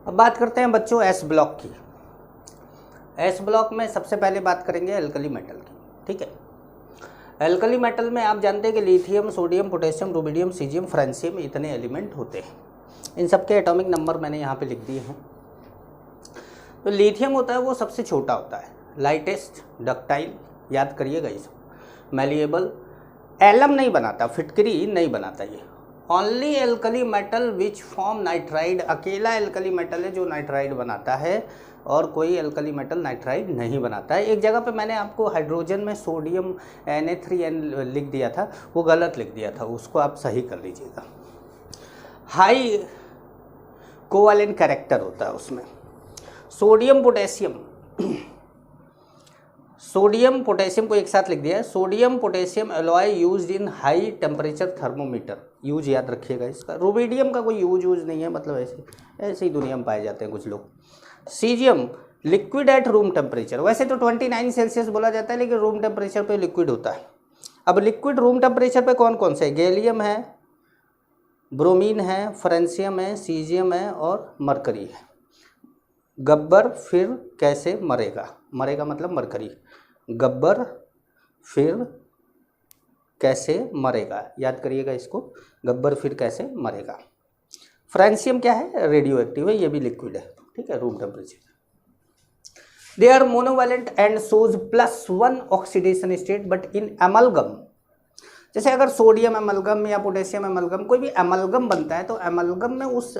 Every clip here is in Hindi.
अब बात करते हैं बच्चों एस ब्लॉक की। एस ब्लॉक में सबसे पहले बात करेंगे एल्कली मेटल की। ठीक है, एल्कली मेटल में आप जानते हैं कि lithium, sodium, potassium, rubidium, caesium, francium इतने एलिमेंट होते हैं। इन सब के एटॉमिक नंबर मैंने यहाँ पे लिख दिए हैं। तो लिथियम होता है वो सबसे छोटा होता है, लाइटेस्ट, डक्टाइल, याद करिएगा इसको, मैलिएबल, एलम नहीं बनाता, फिटकरी नहीं बनाता ये। Only alkali metal which form nitride, अकेला एल्कली मेटल है जो नाइट्राइड बनाता है और कोई एल्कली मेटल नाइट्राइड नहीं बनाता है। एक जगह पे मैंने आपको हाइड्रोजन में सोडियम Na3N लिख दिया था, वो गलत लिख दिया था, उसको आप सही कर लीजिएगा। हाई कोवैलेंट कैरेक्टर होता है उसमें। सोडियम पोटेशियम, सोडियम पोटेशियम को एक साथ लिख दिया है। Sodium potassium alloy used in high temperature thermometer, use याद रखिएगा इसका। रुबिडियम का कोई यूज नहीं है, मतलब ऐसे ही दुनिया में पाए जाते हैं कुछ लोग। Caesium liquid at room temperature, वैसे तो 29 सेल्सियस बोला जाता है लेकिन रूम टेम्परेचर पे लिक्विड होता है। अब लिक्विड रूम टेम्परेचर पे कौन कौन से, गैलियम है, ब्रोमीन है, फ्रांसियम है, सीजियम है और मरकरी है। गब्बर फिर कैसे मरेगा, मरेगा मतलब मरकरी, गब्बर फिर कैसे मरेगा, याद करिएगा इसको, गब्बर फिर कैसे मरेगा। फ्रांसियम क्या है, रेडियो एक्टिव है, ये भी लिक्विड है। ठीक है, room temperature. They are monovalent and shows +1 oxidation state but in amalgam, जैसे अगर सोडियम एमलगम या पोटेशियम एमलगम, कोई भी एमलगम बनता है तो एमलगम में उस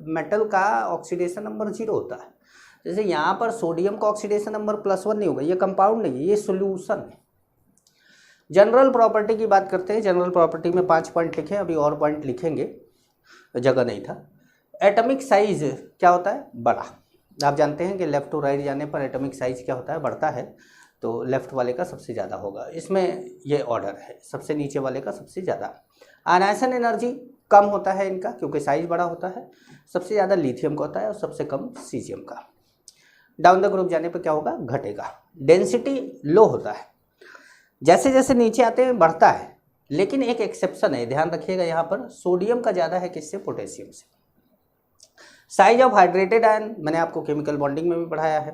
मेटल का ऑक्सीडेशन नंबर 0 होता है। जैसे यहाँ पर सोडियम का ऑक्सीडेशन नंबर +1 नहीं होगा, ये कंपाउंड नहीं है, ये सोल्यूशन है। जनरल प्रॉपर्टी की बात करते हैं। जनरल प्रॉपर्टी में 5 पॉइंट लिखे, अभी और पॉइंट लिखेंगे, जगह नहीं था। एटॉमिक साइज क्या होता है, बड़ा। आप जानते हैं कि लेफ्ट टू राइट जाने पर एटॉमिक साइज क्या होता है, बढ़ता है, तो लेफ्ट वाले का सबसे ज़्यादा होगा। इसमें ये ऑर्डर है, सबसे नीचे वाले का सबसे ज़्यादा। आयनाइजेशन एनर्जी कम होता है इनका क्योंकि साइज बड़ा होता है। सबसे ज़्यादा लिथियम का होता है और सबसे कम सीजियम का। डाउन द ग्रुप जाने पर क्या होगा, घटेगा। डेंसिटी लो होता है, जैसे जैसे नीचे आते हैं बढ़ता है, लेकिन एक एक्सेप्शन है, ध्यान रखिएगा यहाँ पर, सोडियम का ज़्यादा है किससे, पोटेशियम से। साइज ऑफ हाइड्रेटेड आयन मैंने आपको केमिकल बॉन्डिंग में भी पढ़ाया है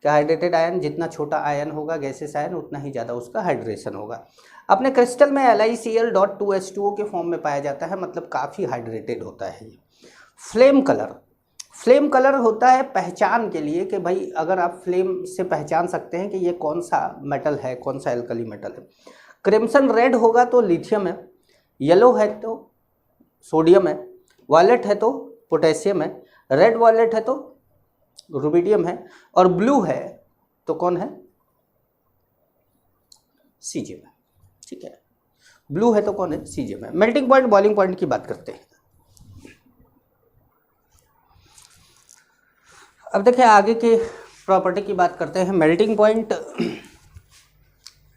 कि हाइड्रेटेड आयन जितना छोटा आयन होगा, गैसेस आयन, उतना ही ज़्यादा उसका हाइड्रेशन होगा। अपने क्रिस्टल में LiCl.2H2O के फॉर्म में पाया जाता है, मतलब काफ़ी हाइड्रेटेड होता है ये। फ्लेम कलर, फ्लेम कलर होता है पहचान के लिए कि भाई अगर आप फ्लेम से पहचान सकते हैं कि ये कौन सा मेटल है, कौन सा एल्कली मेटल है। क्रिम्सन रेड होगा तो लिथियम है, येलो है तो सोडियम है, वायलेट है तो पोटेशियम है, रेड वायलेट है तो रुबिडियम है, और ब्लू है तो कौन है, सीजियम है। ठीक है, ब्लू है तो कौन है, सीजियम है। मेल्टिंग पॉइंट, बॉइलिंग पॉइंट की बात करते हैं। अब देखिए आगे की प्रॉपर्टी की बात करते हैं। Melting point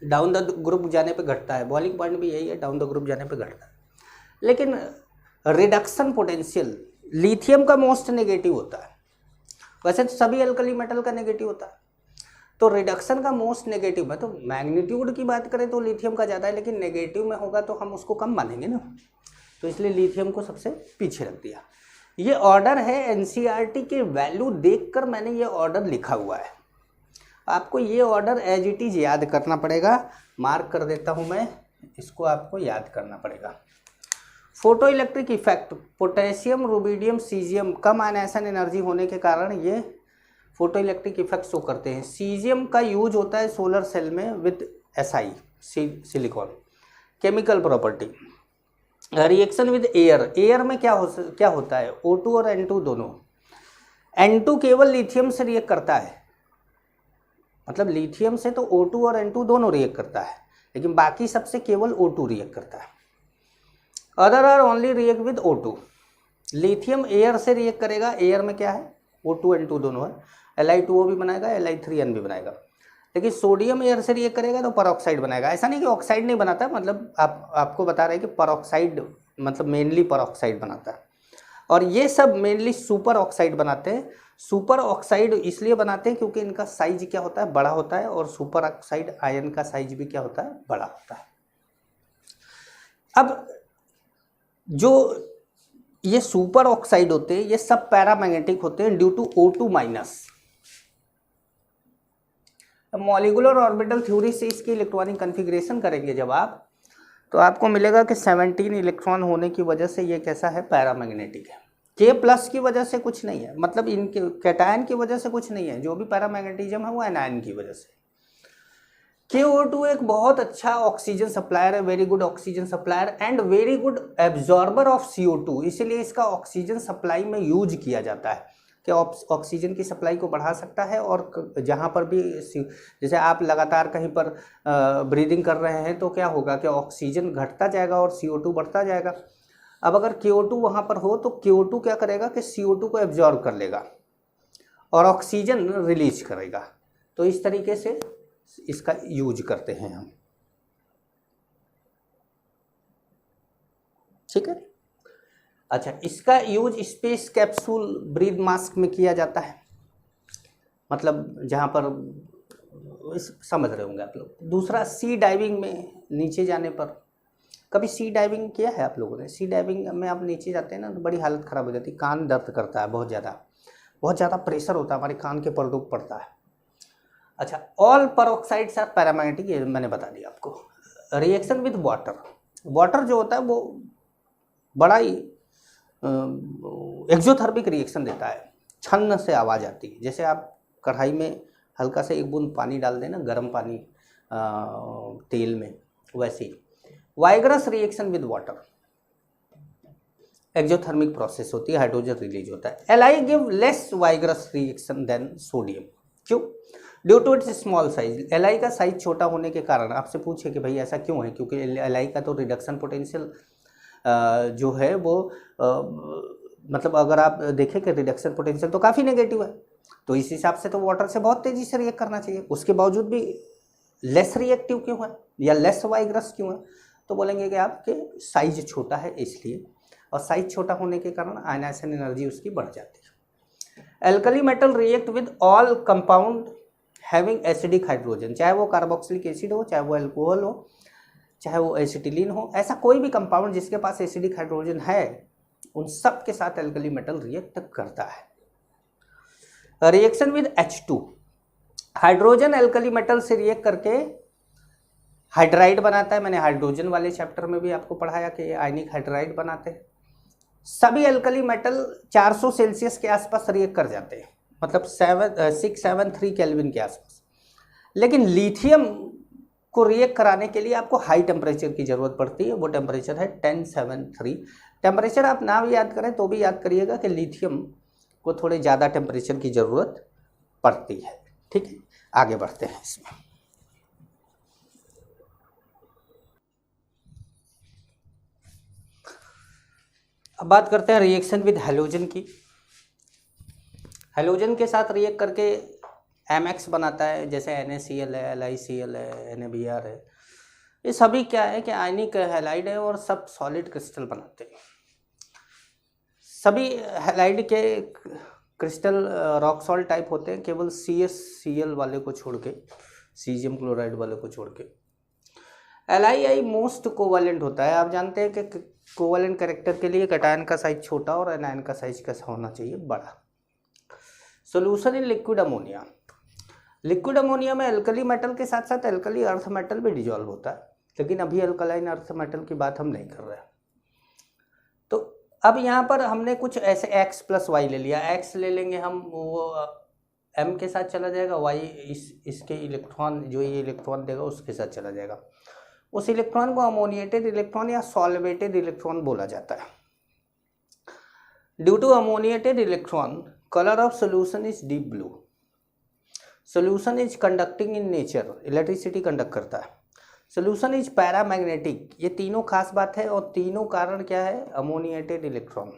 down the group जाने पे घटता है, बॉइलिंग पॉइंट भी यही है, डाउन द ग्रुप जाने पे घटता है। लेकिन रिडक्शन पोटेंशियल लिथियम का मोस्ट नेगेटिव होता है, वैसे तो सभी एल्कली मेटल का नेगेटिव होता है, तो रिडक्शन का मोस्ट नेगेटिव है। तो मैग्नीट्यूड की बात करें तो लिथियम का ज़्यादा है, लेकिन नेगेटिव में होगा तो हम उसको कम मानेंगे ना, तो इसलिए लिथियम को सबसे पीछे रख दिया। ये ऑर्डर है, NCERT के वैल्यू देखकर मैंने ये ऑर्डर लिखा हुआ है। आपको ये ऑर्डर एज इट इज याद करना पड़ेगा, मार्क कर देता हूँ मैं, इसको आपको याद करना पड़ेगा। Photo electric effect, potassium, rubidium, caesium कम आयनाइजेशन एनर्जी होने के कारण ये फोटो इलेक्ट्रिक इफेक्ट शो करते हैं। सीजियम का यूज होता है सोलर सेल में with SI silicon. Chemical property, reaction with air, air में क्या होता है, O2 और N2 दोनों। N2 केवल लिथियम से रिएक्ट करता है, मतलब लिथियम से तो O2 और N2 दोनों रिएक्ट करता है, लेकिन बाकी सबसे केवल O2 रिएक्ट करता है। Other are only react with O2। Lithium air से रिएक्ट करेगा, एयर में क्या है, O2 N2 दोनों है, Li2O भी बनाएगा, Li3N भी बनाएगा। लेकिन सोडियम एयर से रिएक्ट करेगा तो परऑक्साइड बनाएगा। ऐसा नहीं कि ऑक्साइड नहीं बनाता, मतलब आपको बता रहे हैं कि परऑक्साइड मतलब मेनली परऑक्साइड बनाता है, और ये सब मेनली सुपर ऑक्साइड बनाते हैं। सुपर ऑक्साइड इसलिए बनाते हैं क्योंकि इनका साइज क्या होता है, बड़ा होता है, और सुपर ऑक्साइड आयन का साइज भी क्या होता है, बड़ा होता है। अब जो ये सुपर ऑक्साइड होते हैं, ये सब पैरामैग्नेटिक होते हैं due to O2 minus. Molecular orbital theory से इसकी इलेक्ट्रॉनिक कन्फिग्रेशन करेंगे जब आप, तो आपको मिलेगा कि 17 इलेक्ट्रॉन होने की वजह से ये कैसा है, पैरामैग्नेटिक है। K+ की वजह से कुछ नहीं है, मतलब इनके कैटायन की वजह से कुछ नहीं है, जो भी पैरामैग्नेटिज्म है वो एनायन की वजह से। KO2 एक बहुत अच्छा ऑक्सीजन सप्लायर है, very good oxygen supplier and very good absorber of CO2, इसीलिए इसका ऑक्सीजन सप्लाई में यूज किया जाता है कि ऑक्सीजन की सप्लाई को बढ़ा सकता है। और जहाँ पर भी जैसे आप लगातार कहीं पर ब्रीदिंग कर रहे हैं तो क्या होगा कि ऑक्सीजन घटता जाएगा और CO2 बढ़ता जाएगा। अब अगर KO2 वहाँ पर हो तो KO2 क्या करेगा कि CO2 को एब्जॉर्ब कर लेगा और ऑक्सीजन रिलीज करेगा। तो इस तरीके से इसका यूज करते हैं हम, ठीक है। अच्छा, इसका use space capsule breath mask में किया जाता है, मतलब जहाँ पर समझ रहे होंगे आप लोग। दूसरा, सी डाइविंग में नीचे जाने पर, कभी सी डाइविंग किया है आप लोगों ने? सी डाइविंग में आप नीचे जाते हैं ना तो बड़ी हालत ख़राब हो जाती है, कान दर्द करता है, बहुत ज़्यादा प्रेशर होता है, हमारे कान के पर दुख पड़ता है। अच्छा, ऑल पेरोक्साइड्स आर पैरामैग्नेटिक, ये मैंने बता दिया आपको। रिएक्शन विद वाटर जो होता है वो बड़ा ही एक्सोथर्मिक रिएक्शन देता है, छन्न से आवाज़ आती है। जैसे आप कढ़ाई में हल्का से एक बूंद पानी डाल देना, गर्म पानी तेल में, वैसे ही vigorous reaction with water exothermic process होती है, हाइड्रोजन रिलीज होता है। Li give less vigorous reaction than sodium, क्यों? Due to its small size. Li का साइज छोटा होने के कारण, आपसे पूछे कि भाई ऐसा क्यों है, क्योंकि Li का तो रिडक्शन पोटेंशियल जो है वो मतलब अगर आप देखें कि रिडक्शन पोटेंशियल तो काफ़ी नेगेटिव है, तो इस हिसाब से तो वाटर से बहुत तेज़ी से रिएक्ट करना चाहिए। उसके बावजूद भी लेस रिएक्टिव क्यों है या लेस वाइग्रस क्यों है? तो बोलेंगे कि आपके साइज छोटा है इसलिए, और साइज छोटा होने के कारण आयनाइजेशन एनर्जी उसकी बढ़ जाती है। Alkali metal react with all compound having acidic hydrogen, चाहे वो कार्बोक्सिलिक एसिड हो, चाहे वो अल्कोहल हो, चाहे वो एसिटिलीन हो, ऐसा कोई भी कंपाउंड जिसके पास एसिडिक हाइड्रोजन है उन सब के साथ एल्कली मेटल रिएक्ट करता है। Reaction with H2, hydrogen alkali metal से रिएक्ट करके हाइड्राइड बनाता है। मैंने हाइड्रोजन वाले चैप्टर में भी आपको पढ़ाया कि आयनिक हाइड्राइड बनाते हैं। सभी एल्कली मेटल 400 सेल्सियस के आसपास रिएक्ट कर जाते हैं, मतलब 673 केल्विन के आसपास। लेकिन लिथियम को रिएक्ट कराने के लिए आपको हाई टेम्परेचर की ज़रूरत पड़ती है, वो टेम्परेचर है 1073। टेम्परेचर आप ना भी याद करें तो भी याद करिएगा कि लिथियम को थोड़े ज़्यादा टेम्परेचर की ज़रूरत पड़ती है, ठीक है। आगे बढ़ते हैं इसमें। अब बात करते हैं रिएक्शन विद हैलोजन की। हैलोजन के साथ रिएक्ट करके MX बनाता है, जैसे NaCl है, LiCl है, NaBr है। ये सभी क्या है कि आयनिक हैलाइड है और सब सॉलिड क्रिस्टल बनाते हैं। सभी हैलाइड के क्रिस्टल रॉक सॉल्ट टाइप होते हैं, केवल CsCl वाले को छोड़ के, सीजियम क्लोराइड वाले को छोड़ के। Li मोस्ट कोवैलेंट होता है। आप जानते हैं कि कोवैलेंट कैरेक्टर के लिए कैटायन का साइज छोटा और एनायन का साइज कैसा होना चाहिए, बड़ा। Solution in liquid ammonia, liquid ammonia में एल्कली मेटल के साथ साथ एल्कली अर्थ मेटल भी डिजॉल्व होता है, लेकिन अभी एल्कलाइन अर्थ मेटल की बात हम नहीं कर रहे हैं। तो अब यहाँ पर हमने कुछ ऐसे X+Y ले लिया, X ले लेंगे हम, वो M के साथ चला जाएगा, Y इसके इलेक्ट्रॉन, जो ये इलेक्ट्रॉन देगा उसके साथ चला जाएगा। उस इलेक्ट्रॉन को अमोनिएटेड इलेक्ट्रॉन या सॉल्वेटेड इलेक्ट्रॉन बोला जाता है। Due to ammoniated electron, colour of solution is deep blue. Solution is conducting in nature, electricity conduct करता है। सोल्यूशन इज पैरामैग्नेटिक, ये तीनों खास बात है, और तीनों कारण क्या है, ammoniated electron.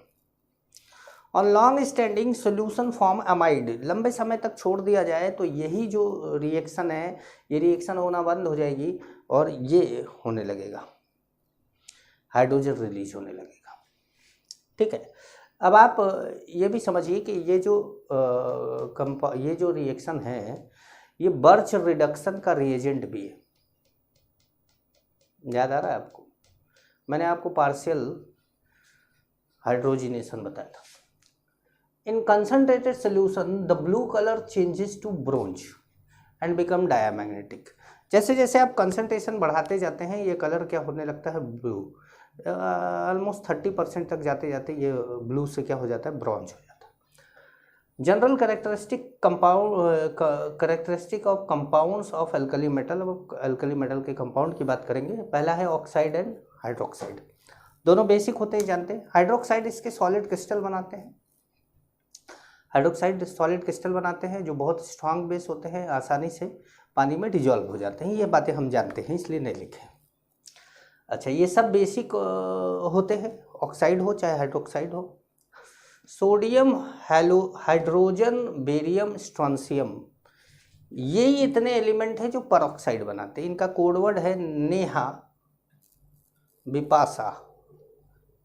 On long standing solution form amide, लंबे समय तक छोड़ दिया जाए तो यही जो रिएक्शन है, ये रिएक्शन होना बंद हो जाएगी और ये होने लगेगा, हाइड्रोजन रिलीज होने लगेगा, ठीक है। अब आप ये भी समझिए कि ये जो रिएक्शन है ये बर्च रिडक्शन का रिएजेंट भी है। याद आ रहा है आपको? मैंने आपको पार्शियल हाइड्रोजिनेशन बताया था। In concentrated solution the blue colour changes to bronze and become diamagnetic. जैसे जैसे आप कंसंट्रेशन बढ़ाते जाते हैं ये कलर क्या होने लगता है, ब्लू। ऑलमोस्ट 30% तक जाते जाते ये ब्लू से क्या हो जाता है, ब्रॉन्ज हो जाता है। General characteristic of compounds of alkali metal. अब एल्कली मेटल के कंपाउंड की बात करेंगे। पहला है ऑक्साइड एंड हाइड्रोक्साइड। दोनों बेसिक होते हैं, जानते हैं। हाइड्रोक्साइड इसके सॉलिड क्रिस्टल बनाते हैं। हाइड्रोक्साइड सॉलिड क्रिस्टल बनाते हैं जो बहुत स्ट्रांग बेस होते हैं, आसानी से पानी में डिजॉल्व हो जाते हैं। ये बातें हम जानते हैं इसलिए नहीं लिखे। अच्छा, ये सब बेसिक होते हैं, ऑक्साइड हो चाहे हाइड्रोक्साइड हो। सोडियम, हाइड्रोजन, बेरियम, स्ट्रोंशियम, ये इतने एलिमेंट हैं जो परऑक्साइड बनाते हैं। इनका कोडवर्ड है नेहा विपासा।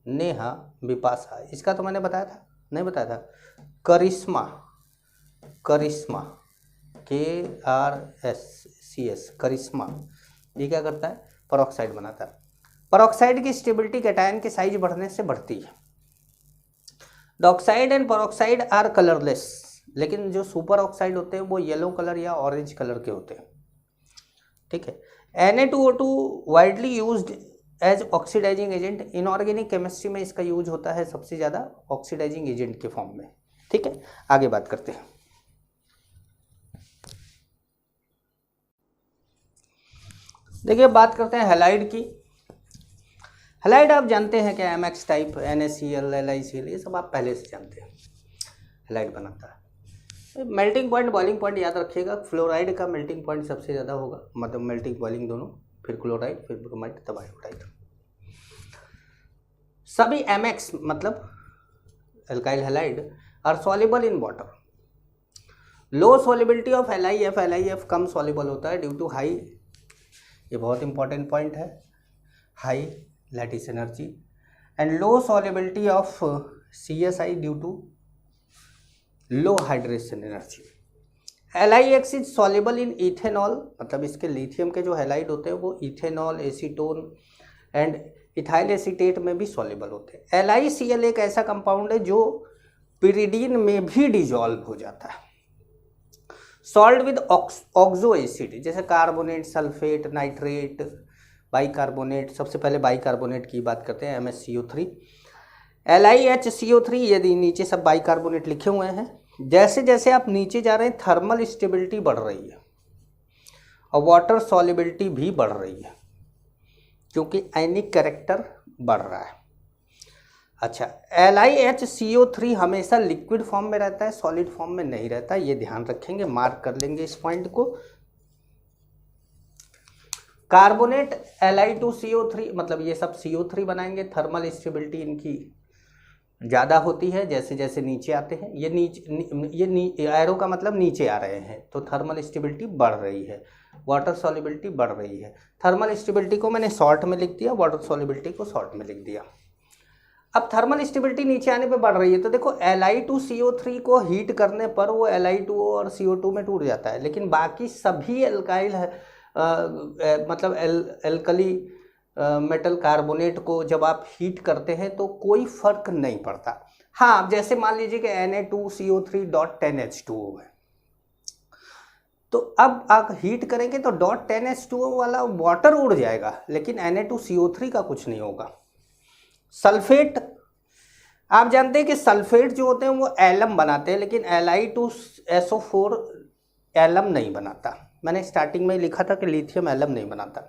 नेहा विपासा, इसका तो मैंने बताया था, नहीं बताया था। करिश्मा, करिश्मा, KRSCS, करिश्मा, ये क्या करता है, परऑक्साइड बनाता है। परऑक्साइड की स्टेबिलिटी कैटायन के साइज बढ़ने से बढ़ती है। The oxide and peroxide are colourless, लेकिन जो सुपर ऑक्साइड होते हैं वो येलो कलर या ऑरेंज कलर के होते हैं। ठीक है। Na2O2 widely used as oxidising agent. Inorganic chemistry में इसका यूज होता है सबसे ज़्यादा ऑक्सीडाइजिंग एजेंट के फॉर्म में। ठीक है, आगे बात करते हैं। देखिए, बात करते हैं हैलाइड की। हैलाइड आप जानते हैं कि MX टाइप, NaCl, LiCl, ये सब आप पहले से जानते हैं। हैलाइड बनाता है। मेल्टिंग पॉइंट, बॉइलिंग पॉइंट याद रखिएगा। फ्लोराइड का मेल्टिंग पॉइंट सबसे ज़्यादा होगा, मतलब मेल्टिंग बॉइलिंग दोनों, फिर क्लोराइड, फिर ब्रोमाइड, तब आयोडाइड। सभी MX मतलब alkyl halide are soluble in water. Low solubility of LiF, LiF कम सॉल्युबल होता है ड्यू टू हाई, ये बहुत इंपॉर्टेंट पॉइंट है, high lattice energy. And low solubility of CSI due to low hydration energy. LiX is soluble in ethanol, मतलब इसके लिथियम के जो हैलाइड होते हैं वो ethanol, acetone and ethyl acetate में भी सॉल्युबल होते हैं। LiCl एक ऐसा कंपाउंड है जो पिरिडीन में भी डिजॉल्व हो जाता है। सॉल्ट विद ऑक्सो एसिड, जैसे कार्बोनेट, सल्फेट, नाइट्रेट, बाइकार्बोनेट। सबसे पहले बाइकार्बोनेट की बात करते हैं, MsCO3, LiHCO3, यदि नीचे सब बाइकार्बोनेट लिखे हुए हैं। जैसे जैसे आप नीचे जा रहे हैं थर्मल स्टेबिलिटी बढ़ रही है और वाटर सॉल्युबिलिटी भी बढ़ रही है, क्योंकि आयनिक कैरेक्टर बढ़ रहा है। अच्छा, LiHCO3 हमेशा लिक्विड फॉर्म में रहता है, सॉलिड फॉर्म में नहीं रहता, ये ध्यान रखेंगे, मार्क कर लेंगे इस पॉइंट को। कार्बोनेट Li2CO3, मतलब ये सब CO3 बनाएंगे, थर्मल स्टेबिलिटी इनकी ज़्यादा होती है जैसे जैसे नीचे आते हैं। ये एरो का मतलब नीचे आ रहे हैं तो थर्मल स्टेबिलिटी बढ़ रही है, वाटर सॉल्युबिलिटी बढ़ रही है। थर्मल स्टेबिलिटी को मैंने शॉर्ट में लिख दिया, वाटर सॉल्युबिलिटी को शॉर्ट में लिख दिया। अब थर्मल स्टेबिलिटी नीचे आने पे बढ़ रही है, तो देखो Li2CO3 को हीट करने पर वो Li2O और CO2 में टूट जाता है, लेकिन बाकी सभी एल्काइल मतलब एल्कली मेटल कार्बोनेट को जब आप हीट करते हैं तो कोई फर्क नहीं पड़ता। हाँ, जैसे मान लीजिए कि Na2CO3.10H2O है, तो अब आप हीट करेंगे तो .10H2O वाला वाटर उड़ जाएगा, लेकिन Na2CO3 का कुछ नहीं होगा। सल्फेट, आप जानते हैं कि सल्फेट जो होते हैं वो एलम बनाते हैं, लेकिन Li2SO4 एलम नहीं बनाता। मैंने स्टार्टिंग में ही लिखा था कि लिथियम एलम नहीं बनाता,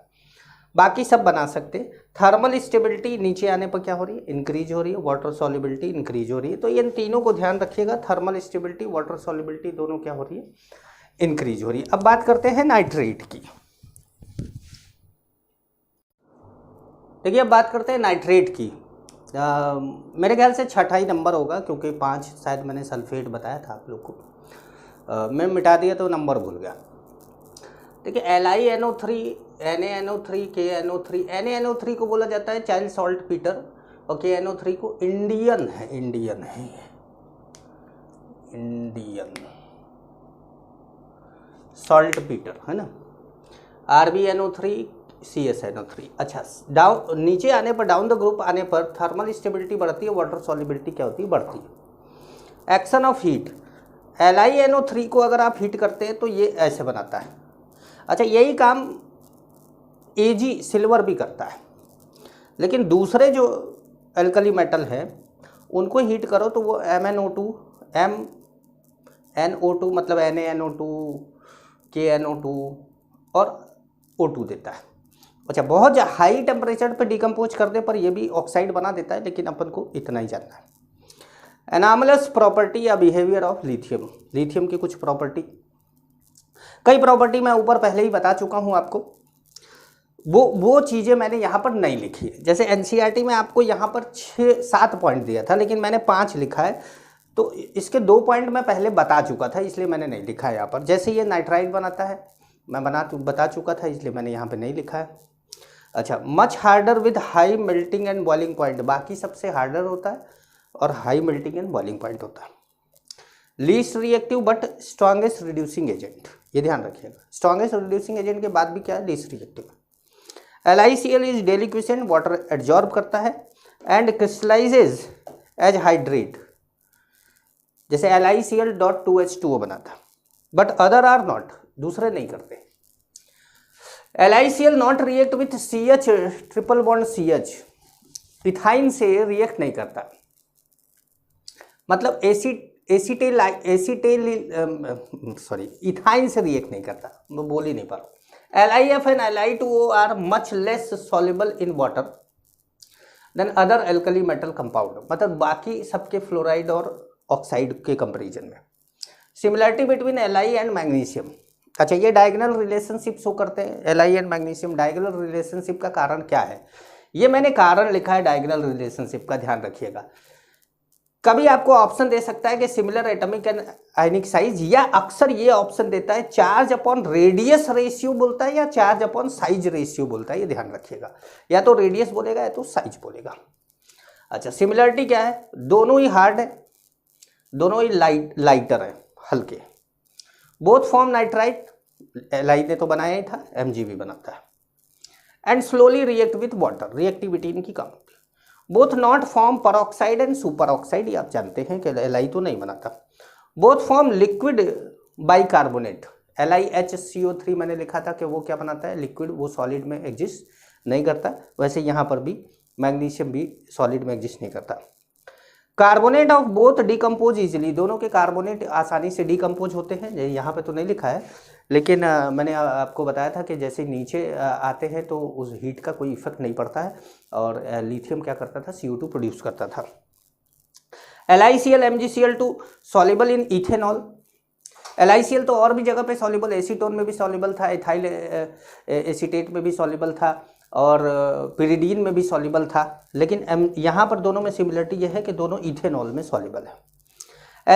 बाकी सब बना सकते। थर्मल स्टेबिलिटी नीचे आने पर क्या हो रही है, इंक्रीज हो रही है, वाटर सॉल्युबिलिटी इंक्रीज हो रही है। तो इन तीनों को ध्यान रखिएगा, थर्मल स्टेबिलिटी, वाटर सॉल्युबिलिटी दोनों क्या हो रही है, इंक्रीज हो रही है। अब बात करते हैं नाइट्रेट की। देखिए, अब बात करते हैं नाइट्रेट की। मेरे ख्याल से छठा ही नंबर होगा, क्योंकि 5 शायद मैंने सल्फेट बताया था आप लोग को, मैं मिटा दिया तो नंबर भूल गया। देखिए, LiNO3, NaNO3, KNO3, NaNO3 को बोला जाता है चाइल्ड सॉल्ट पीटर, और KNO3 को इंडियन सॉल्ट पीटर है ना। RbNO3 CSNO3। अच्छा, डाउन नीचे आने पर, डाउन द ग्रुप आने पर थर्मल स्टेबिलिटी बढ़ती है, वाटर सॉल्युबिलिटी क्या होती है, बढ़ती है। एक्शन ऑफ हीट, LiNO3 को अगर आप हीट करते हैं तो ये ऐसे बनाता है। अच्छा, यही काम Ag सिल्वर भी करता है, लेकिन दूसरे जो एल्कली मेटल है उनको हीट करो तो वो MnO2 मतलब NaNO2 KNO2 और O2 देता है। अच्छा, बहुत हाई टेम्परेचर पे डिकम्पोज करने पर ये भी ऑक्साइड बना देता है, लेकिन अपन को इतना ही जानना है। एनामलस प्रॉपर्टी या बिहेवियर ऑफ लिथियम, लिथियम की कुछ प्रॉपर्टी, कई प्रॉपर्टी मैं ऊपर पहले ही बता चुका हूँ आपको, वो चीज़ें मैंने यहाँ पर नहीं लिखी है। जैसे NCERT में आपको यहाँ पर 6-7 पॉइंट दिया था, लेकिन मैंने 5 लिखा है, तो इसके 2 पॉइंट मैं पहले बता चुका था, इसलिए मैंने नहीं लिखा है यहाँ पर। जैसे ये नाइट्राइड बनाता है, मैं बता चुका था, इसलिए मैंने यहाँ पे नहीं लिखा है। अच्छा, much harder with high melting and boiling point, बाकी सबसे हार्डर होता है और high melting and boiling point होता है। Least reactive but strongest reducing agent, ये ध्यान रखिएगा, स्ट्रॉन्गेस्ट रिड्यूसिंग एजेंट के बाद भी क्या है, least reactive. LiCl is deliquescent, water absorb करता है एंड क्रिस्टलाइजेज एज हाइड्रेट, जैसे LiCl.2H2O बनाता, बट अदर आर नॉट, दूसरे नहीं करते। LiCl not react with CH triple bond CH, ethyne से रिएक्ट नहीं करता, मतलब इथाइन से रिएक्ट नहीं करता, मैं बोल ही नहीं पा रहा। LiF and Li2O are much less soluble in water than other alkali metal compound, मतलब बाकी सबके फ्लोराइड और ऑक्साइड के कंपैरिजन में। Similarity between Li and magnesium, अच्छा ये डायगोनल रिलेशनशिप शो करते हैं, Li and magnesium diagonal relationship का कारण क्या है, ये मैंने कारण लिखा है डायगोनल रिलेशनशिप का, ध्यान रखिएगा। कभी आपको ऑप्शन दे सकता है कि similar atomic and ionic size, या अक्सर ये ऑप्शन देता है चार्ज अपॉन रेडियस रेशियो बोलता है, या चार्ज अपॉन साइज रेशियो बोलता है, ये ध्यान रखिएगा, या तो रेडियस बोलेगा या तो साइज बोलेगा। अच्छा, सिमिलरिटी क्या है, दोनों ही हार्ड है, दोनों ही लाइटर है, हल्के, बोथ फॉर्म नाइट्राइट, Li ने तो बनाया ही था, Mg भी बनाता है, and slowly react with water, reactivity इनकी कम होती है। Both not form peroxide and super oxide, ये आप जानते हैं कि Li तो नहीं बनाता। Both form liquid bicarbonate, LiHCO3 मैंने लिखा था कि वो क्या बनाता है, लिक्विड, वो सॉलिड में एग्जिस्ट नहीं करता, वैसे यहाँ पर भी मैग्नीशियम भी सॉलिड में एग्जिस्ट नहीं करता। Carbonate of both decompose easily, दोनों के कार्बोनेट आसानी से डिकम्पोज होते हैं, यहाँ पे तो नहीं लिखा है, लेकिन मैंने आपको बताया था कि जैसे नीचे आते हैं तो उस हीट का कोई इफेक्ट नहीं पड़ता है, और लिथियम क्या करता था, CO2 प्रोड्यूस करता था। LiCl MgCl2 soluble in ethanol, LiCl तो और भी जगह पे सॉल्युबल, एसीटोन में भी सॉल्युबल था, इथाइल एसीटेट में भी सॉल्युबल था, और पिरिडीन में भी सॉल्युबल था, लेकिन यहाँ पर दोनों में सिमिलरिटी यह है कि दोनों इथेनॉल में सॉल्युबल है।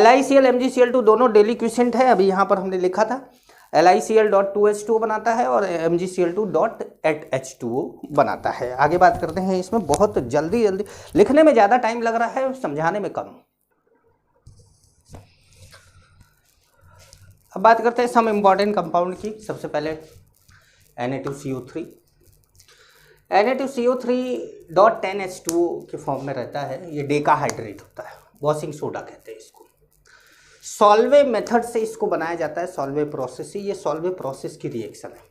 LiCl MgCl2 दोनों डेलिक्विसेंट है, अभी यहाँ पर हमने लिखा था, LiCl.2H2O बनाता है और MgCl2.H2O बनाता है। आगे बात करते हैं, इसमें बहुत जल्दी लिखने में ज़्यादा टाइम लग रहा है, समझाने में कम। अब बात करते हैं सम इम्पॉर्टेंट कंपाउंड की। सबसे पहले Na2CO3, Na2CO3.10H2O के फॉर्म में रहता है, ये डेकाहाइड्रेट होता है, वॉशिंग सोडा कहते हैं इसको। सॉल्वे मेथड से इसको बनाया जाता है, सॉल्वे प्रोसेस से, ये सॉल्वे प्रोसेस की रिएक्शन है।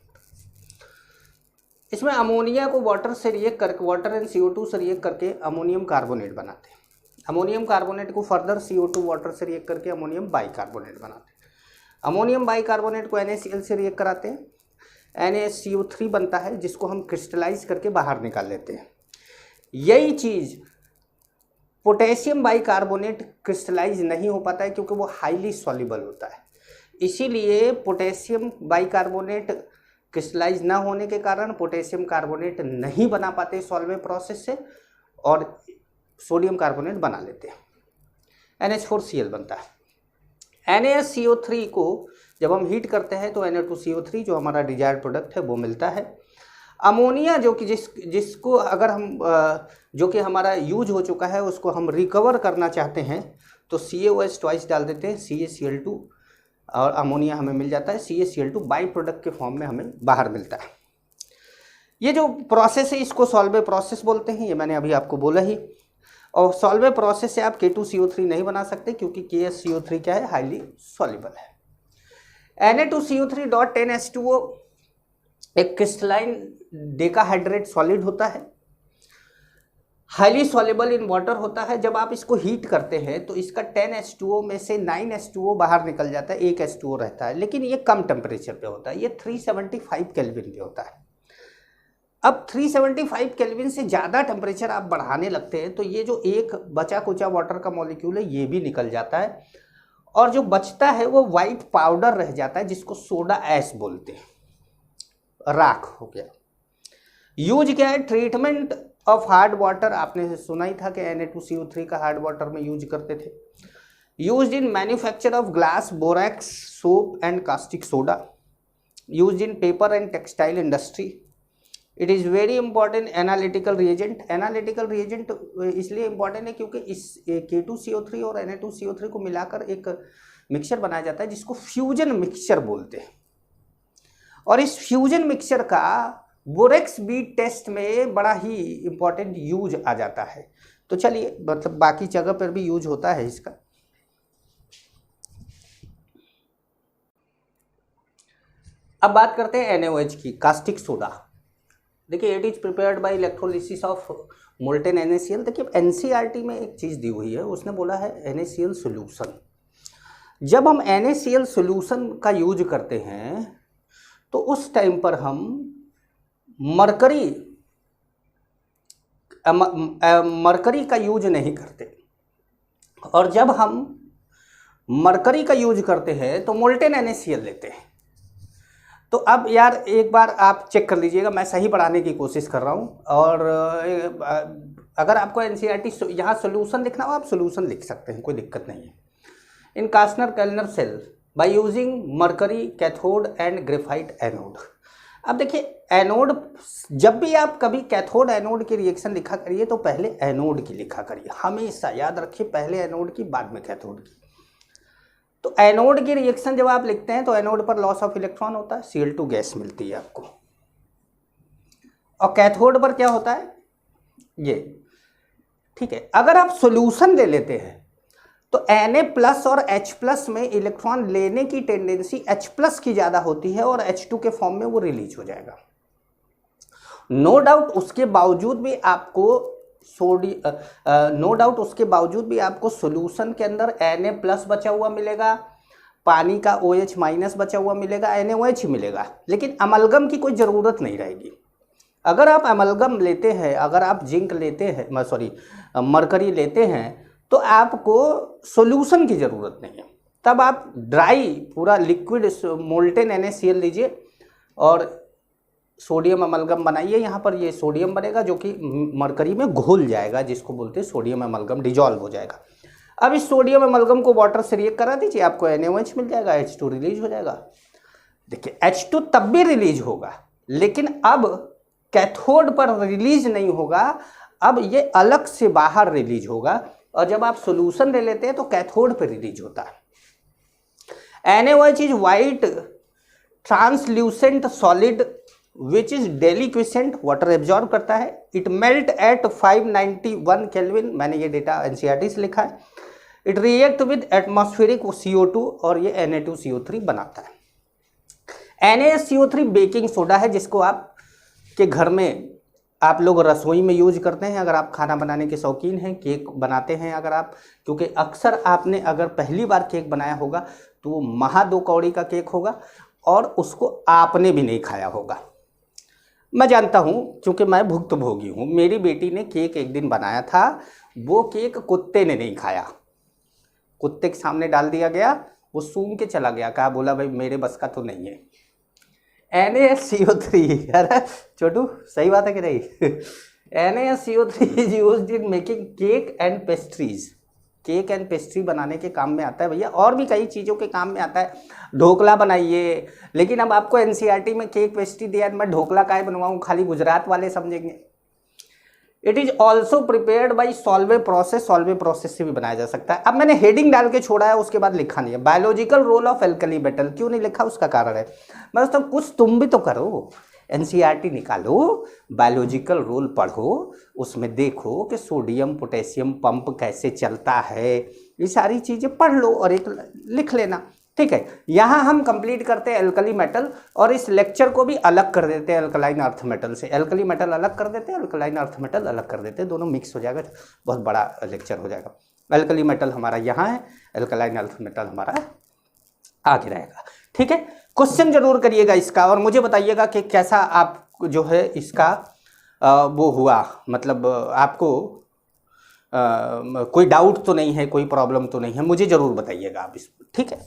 इसमें अमोनिया को वाटर से रिएक्ट करके, वाटर एंड CO2 से रिएक्ट करके अमोनियम कार्बोनेट बनाते हैं। अमोनियम कार्बोनेट को फर्दर CO2 वाटर से रिएक्ट करके अमोनियम बाइकार्बोनेट बनाते हैं। अमोनियम बाइकार्बोनेट को NaCl से रिएक्ट कराते हैं, NaCO3 बनता है, जिसको हम क्रिस्टलाइज करके बाहर निकाल लेते हैं। यही चीज़ पोटेशियम बाइकार्बोनेट क्रिस्टलाइज नहीं हो पाता है, क्योंकि वो हाईली सॉल्युबल होता है। इसीलिए पोटेशियम बाइकार्बोनेट क्रिस्टलाइज ना होने के कारण पोटेशियम कार्बोनेट नहीं बना पाते सॉल्वे प्रोसेस से, और सोडियम कार्बोनेट बना लेते हैं, NH4Cl बनता है। NaCO3 को जब हम हीट करते हैं तो Na2CO3 जो हमारा डिजायर्ड प्रोडक्ट है वो मिलता है। अमोनिया जो कि जिसको अगर हम जो कि हमारा यूज हो चुका है उसको हम रिकवर करना चाहते हैं तो CaOH ट्वाइस डाल देते हैं, CaCl2, और अमोनिया हमें मिल जाता है। CaCl2 बाई प्रोडक्ट के फॉर्म में हमें बाहर मिलता है। ये जो प्रोसेस है इसको सॉल्वे प्रोसेस बोलते हैं, ये मैंने अभी आपको बोला ही। और सॉल्वे प्रोसेस से आप K2CO3 नहीं बना सकते क्योंकि KSCO3 क्या है, हाईली सॉल्युबल है। Na2CO3.10H2O एक क्रिस्टलाइन डेकाहाइड्रेट सॉलिड होता है, हाईली सॉल्युबल इन वाटर होता है। जब आप इसको हीट करते हैं तो इसका 10H2O में से 9H2O बाहर निकल जाता है, एक H2O रहता है, लेकिन ये कम टेम्परेचर पे होता है, ये 375 केल्विन पे होता है। अब 375 केल्विन से ज़्यादा टेम्परेचर आप बढ़ाने लगते हैं तो ये जो एक बचा कुचा वाटर का मॉलिक्यूल है ये भी निकल जाता है, और जो बचता है वो वाइट पाउडर रह जाता है जिसको सोडा ऐश बोलते हैं, राख हो गया। यूज क्या है, ट्रीटमेंट ऑफ हार्ड वाटर, आपने सुना ही था कि Na2CO3 का हार्ड वाटर में यूज करते थे। Use in manufacture of glass, borax, soap and caustic soda. Use in paper and textile industry. It is very important analytical reagent. Analytical reagent इसलिए इंपॉर्टेंट है क्योंकि इस K2CO3 और Na2CO3 को मिलाकर एक मिक्सचर बनाया जाता है जिसको फ्यूजन मिक्सचर बोलते हैं, और इस फ्यूजन मिक्सचर का बोरेक्स बीट टेस्ट में बड़ा ही इंपॉर्टेंट यूज आ जाता है। तो चलिए, मतलब बाकी जगह पर भी यूज होता है इसका। अब बात करते हैं NaOH की, कास्टिक सोडा। देखिए, it is prepared by electrolysis of molten NaCl। देखिए NCERT में एक चीज़ दी हुई है, उसने बोला है NaCl सोल्यूशन। जब हम NaCl सोल्यूशन का यूज करते हैं तो उस टाइम पर हम मरकरी का यूज नहीं करते, और जब हम मरकरी का यूज करते हैं तो मोल्टेन NaCl लेते हैं। तो अब यार एक बार आप चेक कर लीजिएगा, मैं सही पढ़ाने की कोशिश कर रहा हूँ, और अगर आपको NCERT यहाँ सोल्यूशन लिखना हो आप सोल्यूशन लिख सकते हैं, कोई दिक्कत नहीं है। In Castner Kellner cell by using mercury cathode and graphite anode. अब देखिए, एनोड, जब भी आप कभी कैथोड एनोड की रिएक्शन लिखा करिए तो पहले एनोड की लिखा करिए, हमेशा याद रखिए, पहले एनोड की बाद में कैथोड की। तो एनोड की रिएक्शन जब आप लिखते हैं तो एनोड पर लॉस ऑफ इलेक्ट्रॉन होता है, Cl2 गैस मिलती है आपको, और कैथोड पर क्या होता है, ये, ठीक है। अगर आप सॉल्यूशन ले लेते हैं तो Na+ और H+ में इलेक्ट्रॉन लेने की टेंडेंसी H+ की ज़्यादा होती है और H2 के फॉर्म में वो रिलीज हो जाएगा। नो डाउट उसके बावजूद भी आपको सॉल्यूशन के अंदर Na+ बचा हुआ मिलेगा, पानी का OH- बचा हुआ मिलेगा, NaOH ही मिलेगा, लेकिन अमलगम की कोई ज़रूरत नहीं रहेगी। अगर आप अमलगम लेते हैं, अगर आप जिंक लेते हैं, मरकरी लेते हैं, तो आपको सॉल्यूशन की ज़रूरत नहीं है। तब आप ड्राई पूरा लिक्विड मोल्टेन NaCl लीजिए और सोडियम अमलगम बनाइए। यहाँ पर ये सोडियम बनेगा जो कि मरकरी में घुल जाएगा, जिसको बोलते हैं सोडियम अमलगम, डिजॉल्व हो जाएगा। अब इस सोडियम अमलगम को वाटर से रिएक्ट करा दीजिए, आपको NaOH मिल जाएगा, H2 रिलीज हो जाएगा। देखिए, H2 तब भी रिलीज होगा, लेकिन अब कैथोड पर रिलीज नहीं होगा, अब ये अलग से बाहर रिलीज होगा, और जब आप सॉल्यूशन ले लेते हैं तो कैथोड पर रिलीज होता है। NaOH is white translucent solid which is deliquescent, water absorb करता है। इट मेल्ट एट 591 केल्विन, मैंने ये डेटा NCERT से लिखा है। It react with atmospheric CO2 और ये Na2CO3 बनाता है। NaCO3 बेकिंग सोडा है, जिसको आप के घर में आप लोग रसोई में यूज करते हैं। अगर आप खाना बनाने के शौकीन हैं, केक बनाते हैं अगर आप, क्योंकि अक्सर आपने अगर पहली बार केक बनाया होगा तो वो महा 2 कौड़ी का केक होगा और उसको आपने भी नहीं खाया होगा। मैं जानता हूँ क्योंकि मैं भुक्तभोगी हूँ। मेरी बेटी ने केक एक दिन बनाया था, वो केक कुत्ते ने नहीं खाया, कुत्ते के सामने डाल दिया गया, वो सूंघ के चला गया, कहा बोला भाई मेरे बस का तो नहीं है। NaCO3, अरे छोटू सही बात है कि नहीं? NaCO3 is used in making cake and pastries. Cake and pastry बनाने के काम में आता है भैया, और भी कई चीज़ों के काम में आता है। ढोकला बनाइए, लेकिन अब आपको NCERT में केक पेस्ट्री दिया, मैं ढोकला काहे बनवाऊँ, खाली गुजरात वाले समझेंगे। It is also prepared by Solvay process, Solvay process से भी बनाया जा सकता है। अब मैंने हेडिंग डाल के छोड़ा है, उसके बाद लिखा नहीं है। Biological role of alkali metal क्यों नहीं लिखा, उसका कारण है, मैं दोस्तों कुछ तुम भी तो करो। एनसीईआरटी निकालो, बायोलॉजिकल रोल पढ़ो, उसमें देखो कि सोडियम पोटेशियम पंप कैसे चलता है, ये सारी चीज़ें पढ़ लो और एक लिख लेना। ठीक है, यहाँ हम कंप्लीट करते हैं एल्कली मेटल और इस लेक्चर को भी अलग कर देते हैं अल्कलाइन अर्थ मेटल से। एल्कली मेटल अलग कर देते हैं, अल्कलाइन अर्थ मेटल अलग कर देते हैं, दोनों मिक्स हो जाएगा, बहुत बड़ा लेक्चर हो जाएगा। एल्कली मेटल हमारा यहाँ है, अल्कलाइन अर्थ मेटल हमारा आगे रहेगा। ठीक है, क्वेश्चन जरूर करिएगा इसका और मुझे बताइएगा कि कैसा आप जो है इसका वो हुआ, मतलब आपको कोई डाउट तो नहीं है, कोई प्रॉब्लम तो नहीं है, मुझे ज़रूर बताइएगा आप इस। ठीक है।